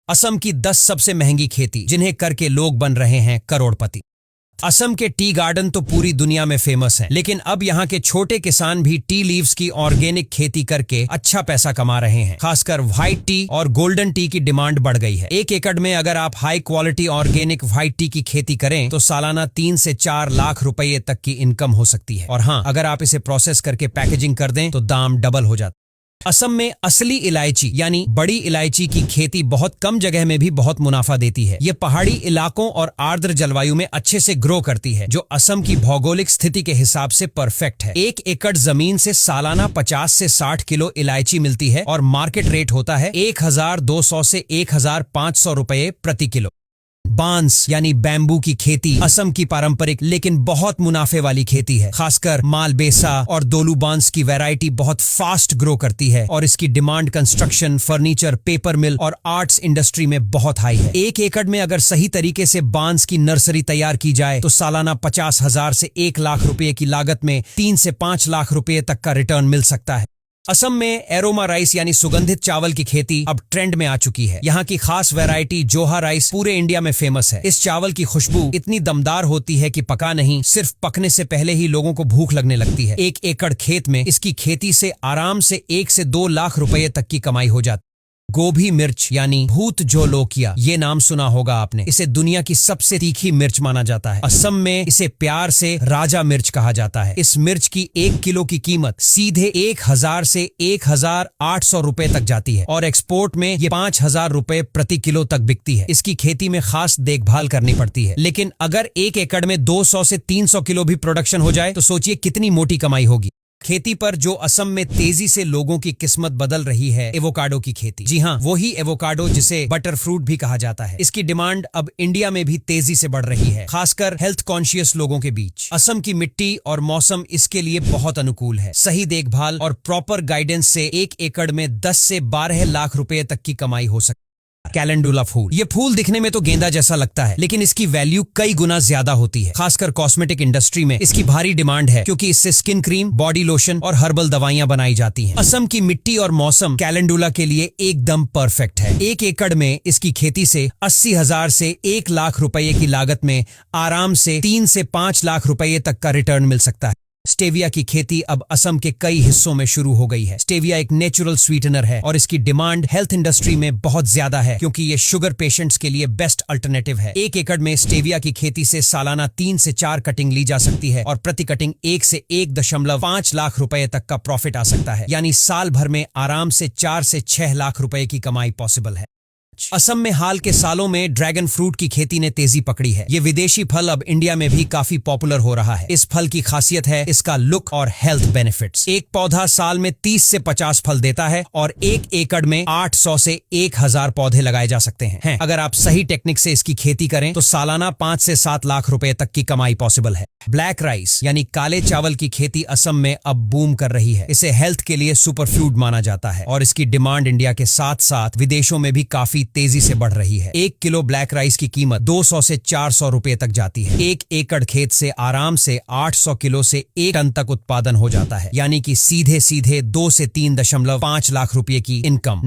असम की 10 सबसे महंगी खेती जिन्हें करके लोग बन रहे हैं करोड़पति। असम के टी गार्डन तो पूरी दुनिया में फेमस हैं, लेकिन अब यहाँ के छोटे किसान भी टी लीव्स की ऑर्गेनिक खेती करके अच्छा पैसा कमा रहे हैं। खासकर व्हाइट टी और गोल्डन टी की डिमांड बढ़ गई है। 1 एकड़ में अगर आप high quality organic white T की खेती करें तो सालाना 3 से 4 लाख रुपए तक की इनकम हो सकती है। और हाँ, अगर आप इसे प्रोसेस करके पैकेजिंग कर दें तो दाम डबल हो जाता है। असम में असली इलायची यानी बड़ी इलायची की खेती बहुत कम जगह में भी बहुत मुनाफा देती है। ये पहाड़ी इलाकों और आर्द्र जलवायु में अच्छे से ग्रो करती है, जो असम की भौगोलिक स्थिति के हिसाब से परफेक्ट है। 1 एकड़ जमीन से सालाना 50 से 60 किलो इलायची मिलती है और मार्केट रेट होता है 1200 से 1500 रुपए प्रति किलो। बांस यानी बैम्बू की खेती असम की पारंपरिक लेकिन बहुत मुनाफे वाली खेती है। खासकर मालबेसा और दोलू बांस की वैरायटी बहुत फास्ट ग्रो करती है और इसकी डिमांड कंस्ट्रक्शन, फर्नीचर, पेपर मिल और आर्ट्स इंडस्ट्री में बहुत हाई है। 1 एकड़ में अगर सही तरीके से बांस की नर्सरी तैयार की जाए तो सालाना 50,000 से 1 लाख रुपए की लागत में 3 से 5 लाख रुपए तक का रिटर्न मिल सकता है। असम में एरोमा राइस यानी सुगंधित चावल की खेती अब ट्रेंड में आ चुकी है। यहाँ की खास वैरायटी जोहा राइस पूरे इंडिया में फेमस है। इस चावल की खुशबू इतनी दमदार होती है कि पका नहीं, सिर्फ पकने से पहले ही लोगों को भूख लगने लगती है। 1 एकड़ खेत में इसकी खेती से आराम से 1 से 2 लाख रुपए तक की कमाई हो जाती। गोभी मिर्च यानी भूत जोलोकिया, ये नाम सुना होगा आपने। इसे दुनिया की सबसे तीखी मिर्च माना जाता है। असम में इसे प्यार से राजा मिर्च कहा जाता है। इस मिर्च की 1 किलो की कीमत सीधे 1000 से 1800 रुपए तक जाती है और एक्सपोर्ट में ये 5000 रुपए प्रति किलो तक बिकती है। इसकी खेती में खास देखभाल करनी पड़ती है, लेकिन अगर 1 एकड़ में 200 से 300 किलो भी प्रोडक्शन हो जाए तो सोचिए कितनी मोटी कमाई होगी। खेती पर जो असम में तेजी से लोगों की किस्मत बदल रही है, एवोकाडो की खेती। जी हाँ, वही एवोकाडो जिसे बटर फ्रूट भी कहा जाता है। इसकी डिमांड अब इंडिया में भी तेजी से बढ़ रही है, खासकर हेल्थ कॉन्शियस लोगों के बीच। असम की मिट्टी और मौसम इसके लिए बहुत अनुकूल है। सही देखभाल और प्रॉपर गाइडेंस से 1 एकड़ में 10 से 12 लाख रुपए तक की कमाई हो सकती है। कैलेंडुला फूल, ये फूल दिखने में तो गेंदा जैसा लगता है, लेकिन इसकी वैल्यू कई गुना ज्यादा होती है। खासकर कॉस्मेटिक इंडस्ट्री में इसकी भारी डिमांड है, क्योंकि इससे स्किन क्रीम, बॉडी लोशन और हर्बल दवाइयां बनाई जाती हैं। असम की मिट्टी और मौसम कैलेंडुला के लिए एकदम परफेक्ट है। 1 एकड़ में इसकी खेती से 80,000 से 1 लाख रुपए की लागत में आराम से 3 से 5 लाख रुपए तक का रिटर्न मिल सकता है। स्टेविया की खेती अब असम के कई हिस्सों में शुरू हो गई है। स्टेविया एक नेचुरल स्वीटनर है और इसकी डिमांड हेल्थ इंडस्ट्री में बहुत ज्यादा है, क्योंकि ये शुगर पेशेंट्स के लिए बेस्ट अल्टरनेटिव है। 1 एकड़ में स्टेविया की खेती से सालाना 3 से 4 कटिंग ली जा सकती है और प्रति कटिंग 1 से 1.5 लाख रुपए तक का प्रॉफिट आ सकता है। यानी साल भर में आराम से 4 से 6 लाख रुपए की कमाई पॉसिबल है। असम में हाल के सालों में ड्रैगन फ्रूट की खेती ने तेजी पकड़ी है। ये विदेशी फल अब इंडिया में भी काफी पॉपुलर हो रहा है। इस फल की खासियत है इसका लुक और हेल्थ बेनिफिट्स। एक पौधा साल में 30 से 50 फल देता है और 1 एकड़ में 800 से 1000 पौधे लगाए जा सकते हैं। अगर आप सही टेक्निक से इसकी खेती करें तो सालाना 5 से 7 लाख रुपए तक की कमाई पॉसिबल है। ब्लैक राइस यानी काले चावल की खेती असम में अब बूम कर रही है। इसे हेल्थ के लिए सुपरफूड माना जाता है और इसकी डिमांड इंडिया के साथ साथ विदेशों में भी काफी तेजी से बढ़ रही है। 1 किलो ब्लैक राइस की कीमत 200 से 400 रुपए तक जाती है। 1 एकड़ खेत से आराम से 800 किलो से 1 टन तक उत्पादन हो जाता है, यानी कि सीधे 2 से 3.5 लाख रुपए की इनकम।